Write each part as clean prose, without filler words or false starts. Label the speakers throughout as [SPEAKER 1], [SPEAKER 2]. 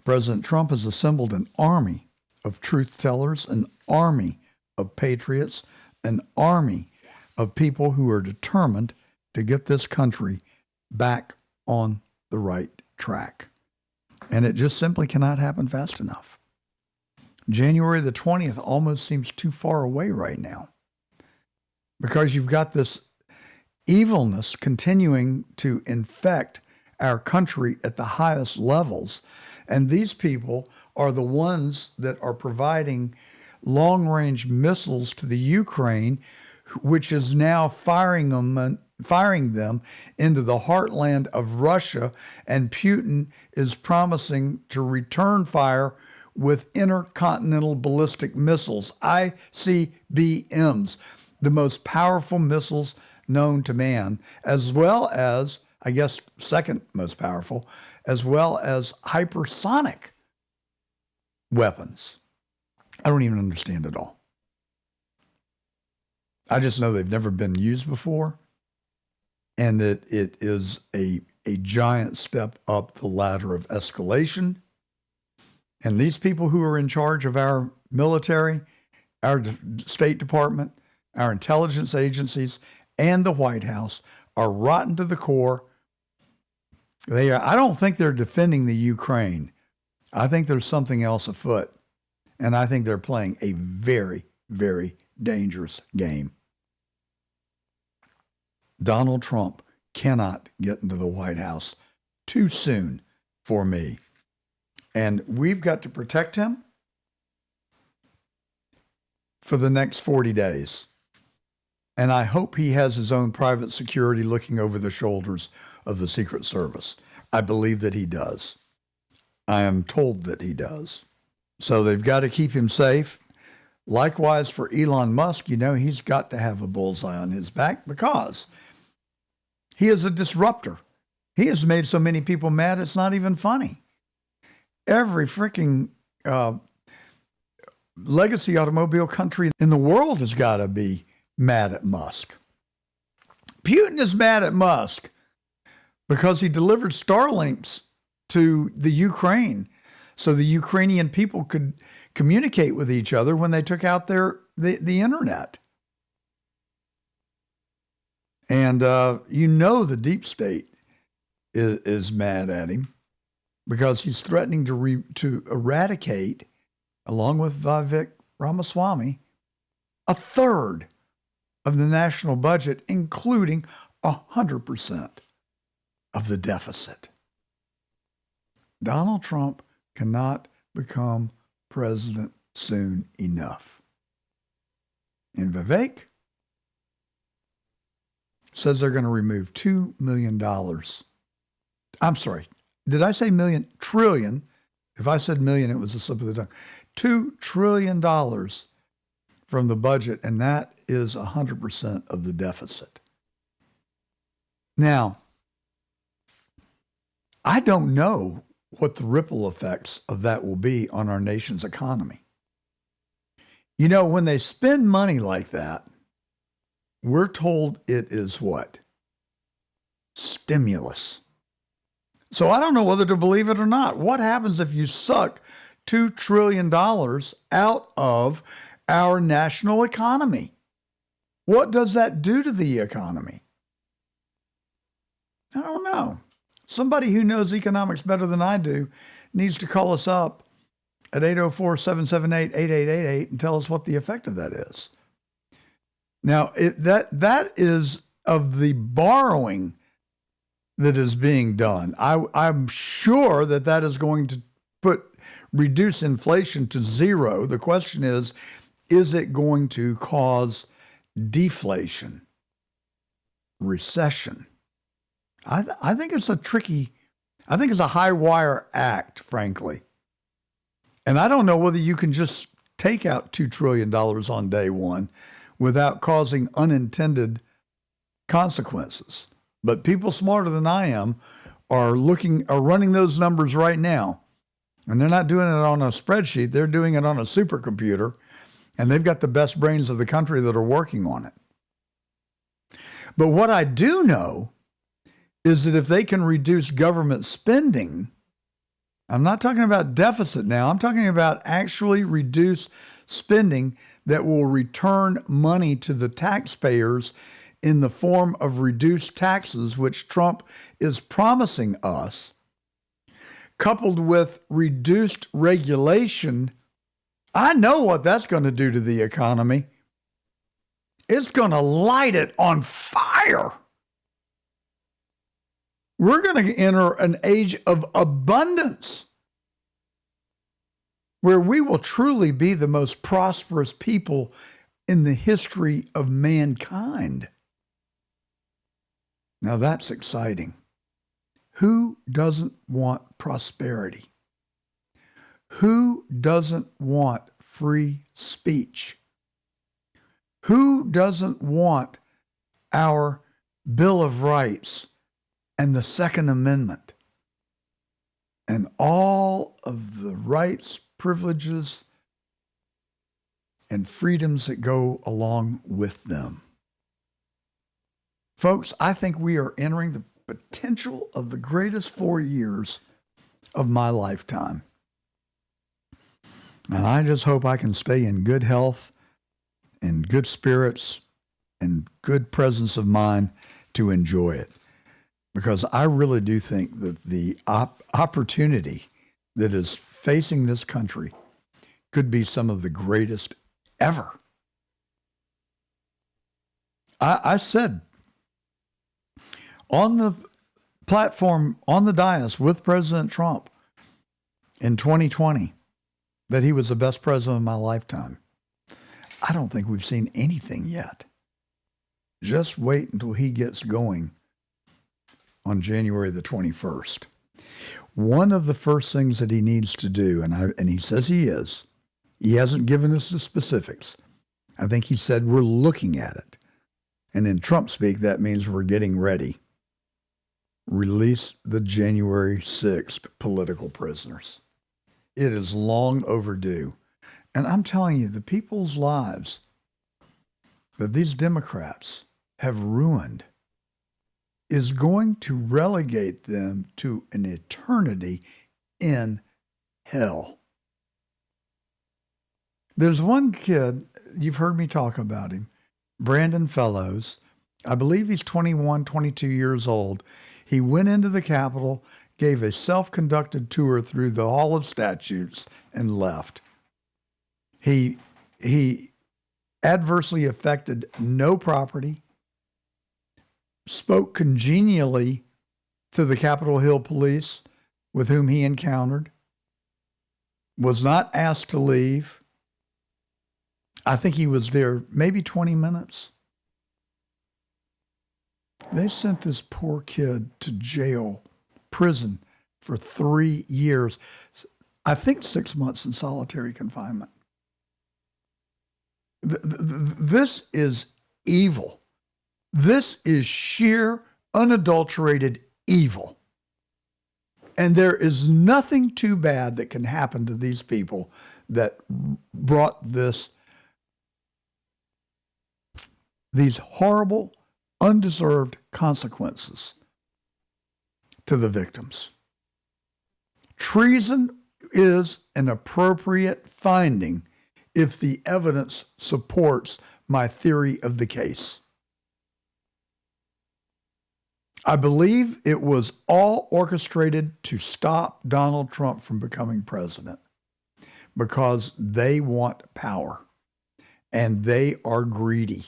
[SPEAKER 1] President Trump has assembled an army of truth tellers, an army of patriots, an army of people who are determined to get this country back on the right track. And it just simply cannot happen fast enough. January the 20th almost seems too far away right now, because you've got this evilness continuing to infect our country at the highest levels. And these people are the ones that are providing long-range missiles to the Ukraine, which is now firing them into the heartland of Russia. And Putin is promising to return fire with intercontinental ballistic missiles, ICBMs, the most powerful missiles known to man, as well as, I guess, second most powerful, as well as hypersonic weapons. I don't even understand it all. I just know they've never been used before, and that it is a giant step up the ladder of escalation. And these people who are in charge of our military, our State Department, our intelligence agencies, and the White House are rotten to the core. I don't think they're defending the Ukraine. I think there's something else afoot. And I think they're playing a very, very dangerous game. Donald Trump cannot get into the White House too soon for me. And we've got to protect him for the next 40 days. And I hope he has his own private security looking over the shoulders of the Secret Service. I believe that he does. I am told that he does. So they've got to keep him safe. Likewise for Elon Musk, he's got to have a bullseye on his back because he is a disruptor. He has made so many people mad, it's not even funny. Every freaking legacy automobile country in the world has got to be mad at Musk. Putin is mad at Musk because he delivered Starlinks to the Ukraine so the Ukrainian people could communicate with each other when they took out the internet. And the deep state is mad at him because he's threatening to eradicate, along with Vivek Ramaswamy, a third of the national budget, including 100% of the deficit. Donald Trump cannot become president soon enough. And Vivek says they're going to remove $2 million. I'm sorry. Did I say million? Trillion. If I said million, it was a slip of the tongue. $2 trillion from the budget, and that is 100% of the deficit. Now, I don't know what the ripple effects of that will be on our nation's economy. When they spend money like that, we're told it is what? Stimulus. So I don't know whether to believe it or not. What happens if you suck $2 trillion out of our national economy? What does that do to the economy? I don't know. Somebody who knows economics better than I do needs to call us up at 804-778-8888 and tell us what the effect of that is. Now, that is of the borrowing that is being done. I'm sure that is going to reduce inflation to zero. The question is it going to cause deflation, recession? I think it's a high wire act, frankly. And I don't know whether you can just take out $2 trillion on day one without causing unintended consequences. But people smarter than I am are running those numbers right now. And they're not doing it on a spreadsheet. They're doing it on a supercomputer. And they've got the best brains of the country that are working on it. But what I do know is that if they can reduce government spending, I'm not talking about deficit now. I'm talking about actually reduce spending that will return money to the taxpayers in the form of reduced taxes, which Trump is promising us, coupled with reduced regulation. I know what that's going to do to the economy. It's going to light it on fire. We're going to enter an age of abundance where we will truly be the most prosperous people in the history of mankind. Now that's exciting. Who doesn't want prosperity? Who doesn't want free speech? Who doesn't want our Bill of Rights and the Second Amendment and all of the rights, privileges, and freedoms that go along with them? Folks, I think we are entering the potential of the greatest 4 years of my lifetime. And I just hope I can stay in good health and good spirits and good presence of mind to enjoy it. Because I really do think that the opportunity that is facing this country could be some of the greatest ever. I said on the platform, on the dais with President Trump in 2020, that he was the best president of my lifetime. I don't think we've seen anything yet. Just wait until he gets going on January the 21st. One of the first things that he needs to do, and he says he hasn't given us the specifics. I think he said we're looking at it. And in Trump speak, that means we're getting ready. Release the January 6th political prisoners. It is long overdue. And I'm telling you, the people's lives that these Democrats have ruined is going to relegate them to an eternity in hell. There's one kid, you've heard me talk about him, Brandon Fellows. I believe he's 21, 22 years old. He went into the Capitol, gave a self-conducted tour through the Hall of Statues, and left. He adversely affected no property, spoke congenially to the Capitol Hill police with whom he encountered, was not asked to leave. I think he was there maybe 20 minutes. They sent this poor kid to jail, prison, for 3 years. I think 6 months in solitary confinement. This is evil. This is sheer, unadulterated evil. And there is nothing too bad that can happen to these people that brought these horrible, undeserved consequences to the victims. Treason is an appropriate finding if the evidence supports my theory of the case. I believe it was all orchestrated to stop Donald Trump from becoming president because they want power and they are greedy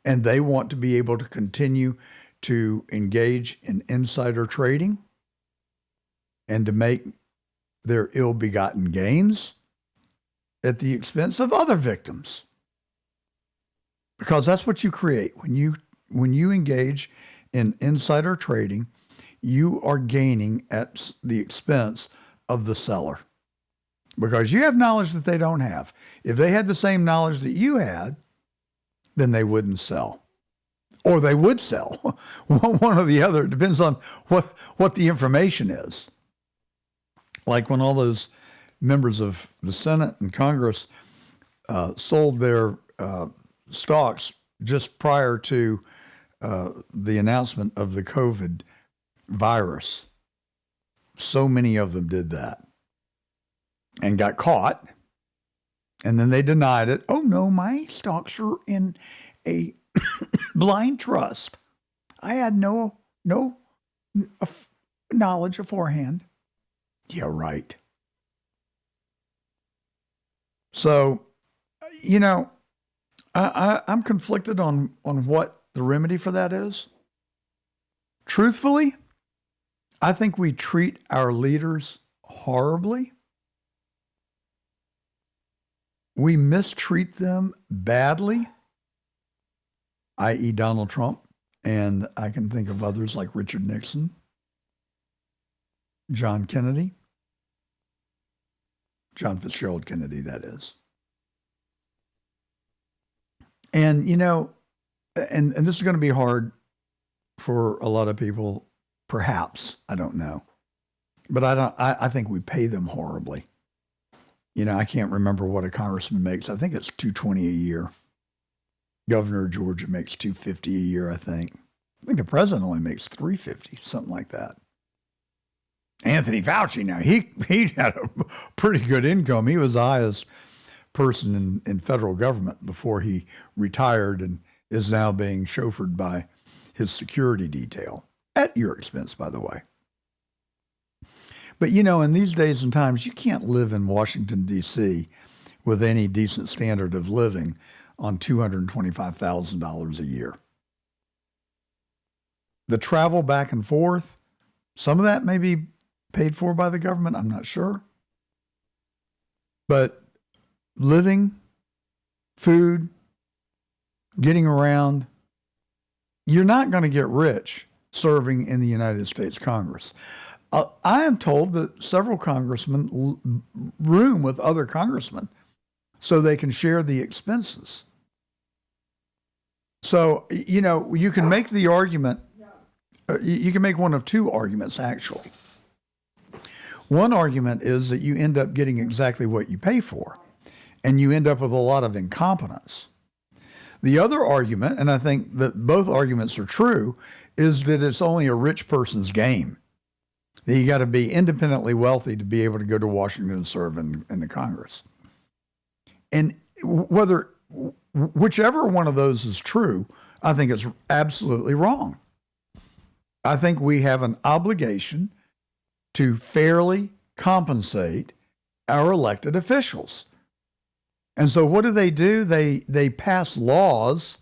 [SPEAKER 1] and they want to be able to continue to engage in insider trading and to make their ill-begotten gains at the expense of other victims. Because that's what you create. When you engage in insider trading, you are gaining at the expense of the seller. Because you have knowledge that they don't have. If they had the same knowledge that you had, then they wouldn't sell. Or they would sell. One or the other. It depends on what the information is. Like when all those members of the Senate and Congress sold their stocks just prior to the announcement of the COVID virus. so many of them did that and got caught. And then they denied it. Oh, no, my stocks are in a blind trust. I had no knowledge beforehand. Yeah, right. So, I'm conflicted on what the remedy for that is. Truthfully, I think we treat our leaders horribly. We mistreat them badly, i.e. Donald Trump, and I can think of others like Richard Nixon, John Kennedy, John Fitzgerald Kennedy, that is. And, and this is going to be hard for a lot of people, perhaps, I don't know. But I think we pay them horribly. I can't remember what a congressman makes. I think it's $220 a year. Governor of Georgia makes $250 a year, I think. I think the president only makes $350, something like that. Anthony Fauci, now, he had a pretty good income. He was the highest person in federal government before he retired and is now being chauffeured by his security detail, at your expense, by the way. But, in these days and times, you can't live in Washington, D.C. with any decent standard of living on $225,000 a year. The travel back and forth, some of that may be paid for by the government, I'm not sure. But living, food, getting around, you're not going to get rich serving in the United States Congress. I am told that several congressmen room with other congressmen so they can share the expenses. So, you can make the argument, you can make one of two arguments, actually. One argument is that you end up getting exactly what you pay for, and you end up with a lot of incompetence. The other argument, and I think that both arguments are true, is that it's only a rich person's game. You got to be independently wealthy to be able to go to Washington and serve in the Congress. And whichever one of those is true, I think it's absolutely wrong. I think we have an obligation to fairly compensate our elected officials. And so what do? They pass laws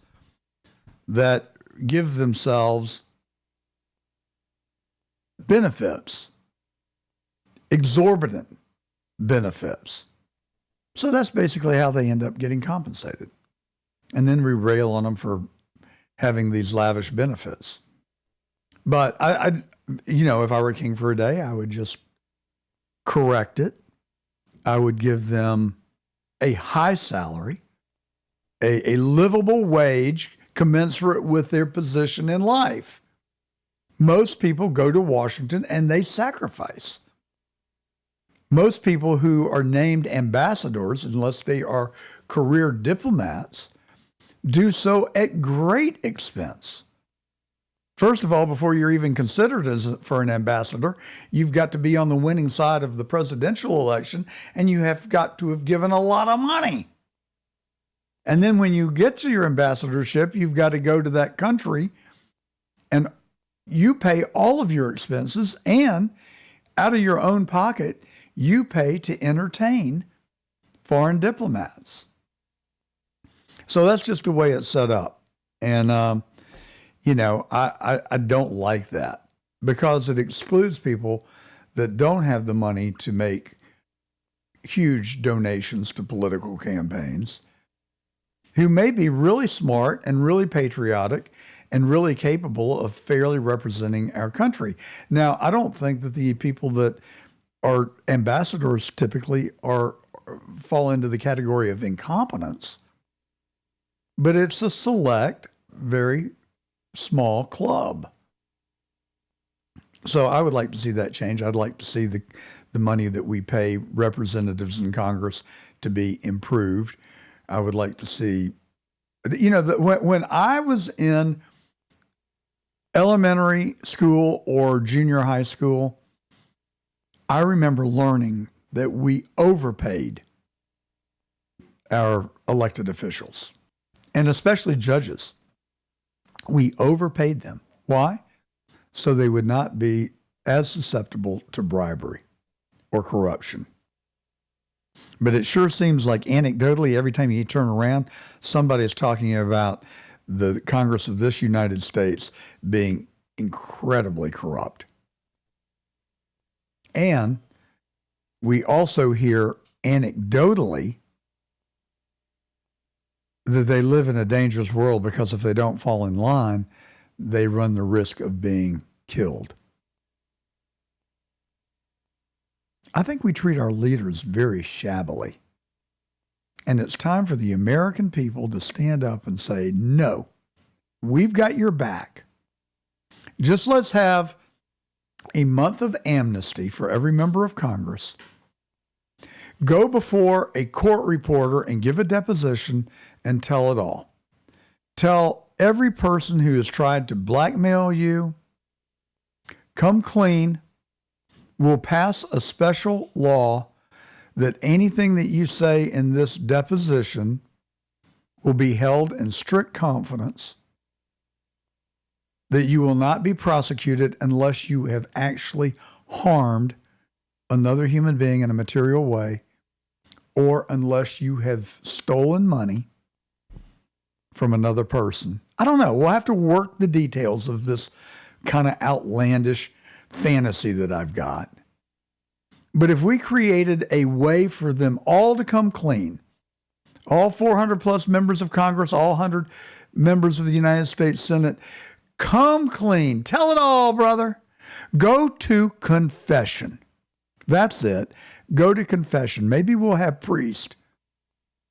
[SPEAKER 1] that give themselves benefits, exorbitant benefits. So that's basically how they end up getting compensated. And then we rail on them for having these lavish benefits. But I if I were king for a day, I would just correct it. I would give them a high salary, a livable wage commensurate with their position in life. Most people go to Washington and they sacrifice. Most people who are named ambassadors, unless they are career diplomats, do so at great expense. First of all, before you're even considered for an ambassador, you've got to be on the winning side of the presidential election, and you have got to have given a lot of money. And then when you get to your ambassadorship, you've got to go to that country and you pay all of your expenses, and out of your own pocket, you pay to entertain foreign diplomats. So that's just the way it's set up. And, I don't like that because it excludes people that don't have the money to make huge donations to political campaigns, who may be really smart and really patriotic and really capable of fairly representing our country. Now, I don't think that the people that are ambassadors typically fall into the category of incompetence, but it's a select, very small club. So I would like to see that change. I'd like to see the money that we pay representatives in Congress to be improved. I would like to see, when I was in elementary school or junior high school, I remember learning that we overpaid our elected officials, and especially judges. We overpaid them. Why? So they would not be as susceptible to bribery or corruption. But it sure seems like anecdotally, every time you turn around, somebody is talking about the Congress of this United States being incredibly corrupt. And we also hear anecdotally that they live in a dangerous world because if they don't fall in line, they run the risk of being killed. I think we treat our leaders very shabbily. And it's time for the American people to stand up and say, no, we've got your back. Just let's have a month of amnesty for every member of Congress. Go before a court reporter and give a deposition and tell it all. Tell every person who has tried to blackmail you, come clean. We'll pass a special law that anything that you say in this deposition will be held in strict confidence, that you will not be prosecuted unless you have actually harmed another human being in a material way, or unless you have stolen money from another person. I don't know. We'll have to work the details of this kind of outlandish fantasy that I've got. But if we created a way for them all to come clean, all 400 plus members of Congress, all 100 members of the United States Senate, come clean. Tell it all, brother. Go to confession. That's it. Go to confession. Maybe we'll have priests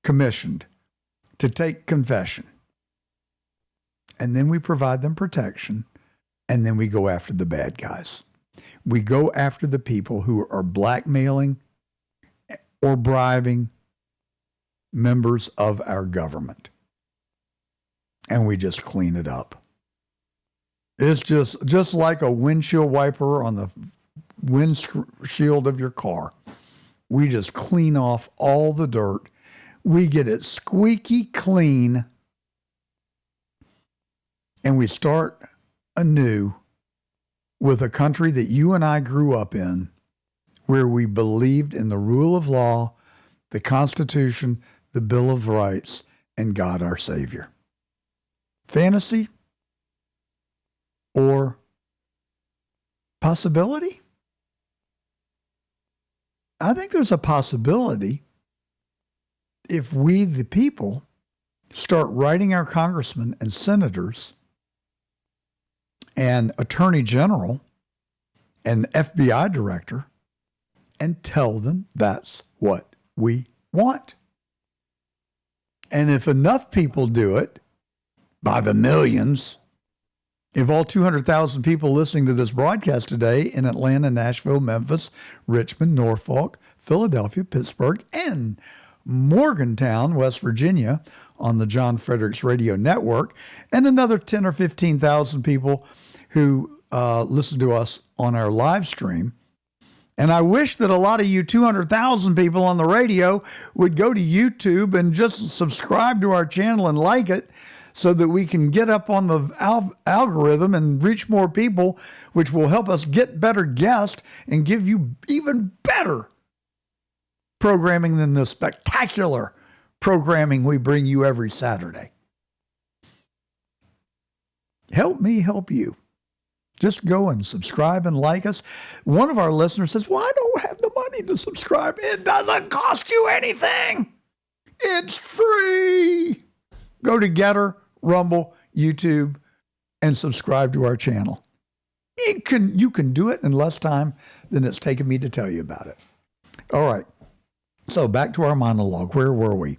[SPEAKER 1] commissioned to take confession. And then we provide them protection. And then we go after the bad guys. We go after the people who are blackmailing or bribing members of our government. And we just clean it up. It's just like a windshield wiper on the windshield of your car. We just clean off all the dirt. We get it squeaky clean. And we start anew with a country that you and I grew up in, where we believed in the rule of law, the Constitution, the Bill of Rights, and God our Savior. Fantasy or possibility? I think there's a possibility if we, the people, start writing our congressmen and senators and attorney general and FBI director and tell them that's what we want. And if enough people do it, by the millions, if all 200,000 people listening to this broadcast today in Atlanta, Nashville, Memphis, Richmond, Norfolk, Philadelphia, Pittsburgh, and Morgantown, West Virginia, on the John Fredericks Radio Network, and another 10 or 15,000 people who listen to us on our live stream. And I wish that a lot of you 200,000 people on the radio would go to YouTube and just subscribe to our channel and like it so that we can get up on the algorithm and reach more people, which will help us get better guests and give you even better programming than the spectacular programming we bring you every Saturday. Help me help you. Just go and subscribe and like us. One of our listeners says, well, I don't have the money to subscribe. It doesn't cost you anything. It's free. Go to Getter, Rumble, YouTube, and subscribe to our channel. You can do it in less time than it's taken me to tell you about it. All right. So back to our monologue. Where were we?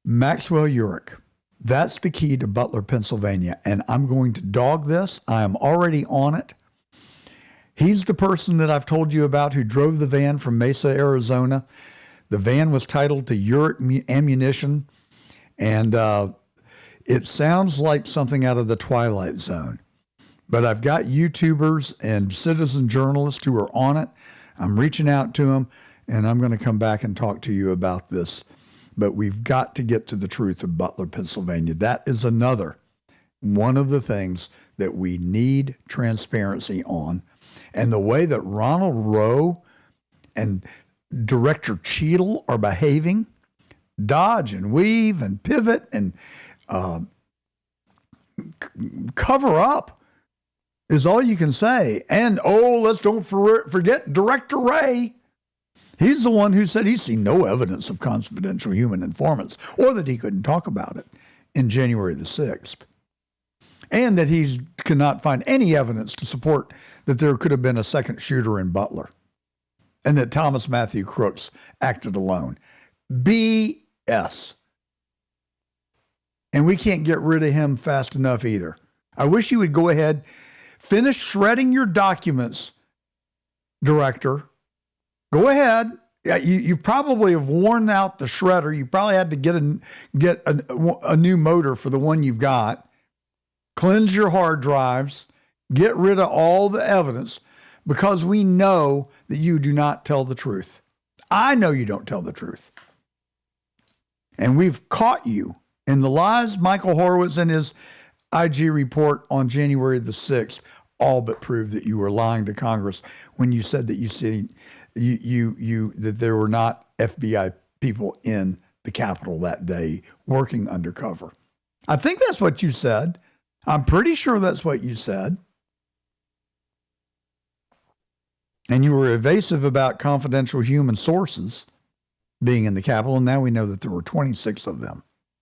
[SPEAKER 1] Maxwell Urich. That's the key to Butler, Pennsylvania. And I'm going to dog this. I am already on it. He's the person that I've told you about who drove the van from Mesa, Arizona. The van was titled to Urich Ammunition. And it sounds like something out of the Twilight Zone. But I've got YouTubers and citizen journalists who are on it. I'm reaching out to them, and I'm going to come back and talk to you about this. But we've got to get to the truth of Butler, Pennsylvania. That is one of the things that we need transparency on. And the way that Ronald Rowe and Director Cheadle are behaving, dodge and weave and pivot and cover up is all you can say. And, let's don't forget Director Wray. He's the one who said he's seen no evidence of confidential human informants, or that he couldn't talk about it in January the 6th. And that he cannot find any evidence to support that there could have been a second shooter in Butler, and that Thomas Matthew Crooks acted alone. BS. And we can't get rid of him fast enough either. I wish you would go ahead, finish shredding your documents, Director. Go ahead. You probably have worn out the shredder. You probably had to get a new motor for the one you've got. Cleanse your hard drives. Get rid of all the evidence, because we know that you do not tell the truth. I know you don't tell the truth. And we've caught you in the lies. Michael Horowitz and his IG report on January the 6th all but proved that you were lying to Congress when you said that that there were not FBI people in the Capitol that day working undercover. I think that's what you said. I'm pretty sure that's what you said. And you were evasive about confidential human sources being in the Capitol, and now we know that there were 26 of them.